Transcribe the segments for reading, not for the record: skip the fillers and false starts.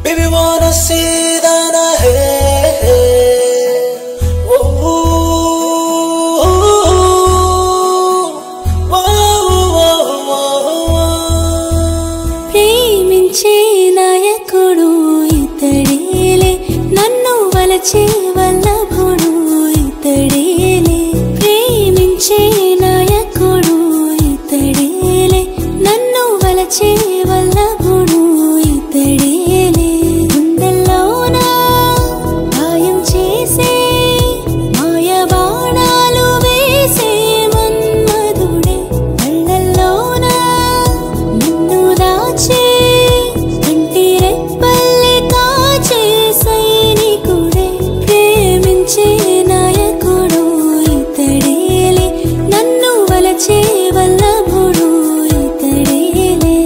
Baby wanna see that I hate. Oh, ప్రేమించే నాయకుడు ఇతడేలే నన్ను వలచే వల్లభుడు ఇతడేలే ప్రేమించే నాయకుడు ఇతడేలే నన్ను వలచే వల్లభుడు ఇతడేలే గుండెల్లోనా గాయం చేసే మాయ బాణాలు వేసే మన్మధుడే కళ్ళల్లోనా నిన్ను దాచే కంటి రెప్పల్లి కాచే సైనికుడే ప్రేమించే నాయకుడు ఇతడేలే నన్ను వలచే వల్లభుడు ఇతడేలే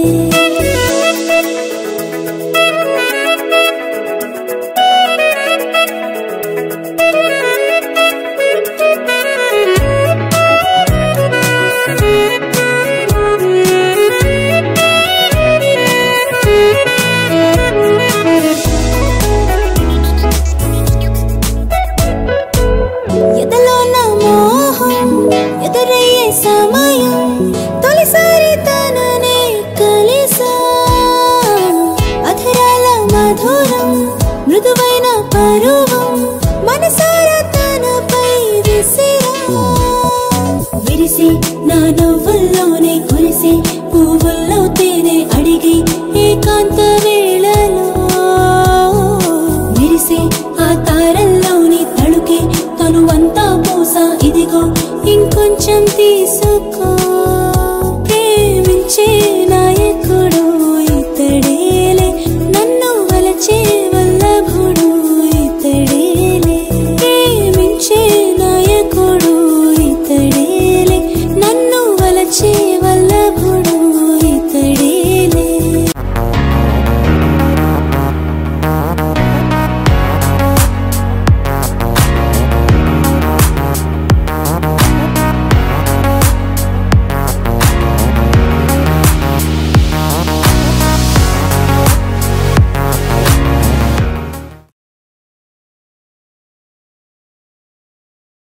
ఎదలో నా మోహం ఎదురయ్యే సమయం తొలిసారి తననే కలిసా అధరాల మధురం మృదువైన పరువం మనసారా తనపై విసిరా విరిసి నా నవ్వుల్లోనే కురిసి పువ్వుల్లో తేనె అడిగి ఏకాంత వేళలో విరిసి ఆ తారల్లోని తడుకే తనువంతా పూసా ఇదిగో ఇంకొంచెం తీసుకో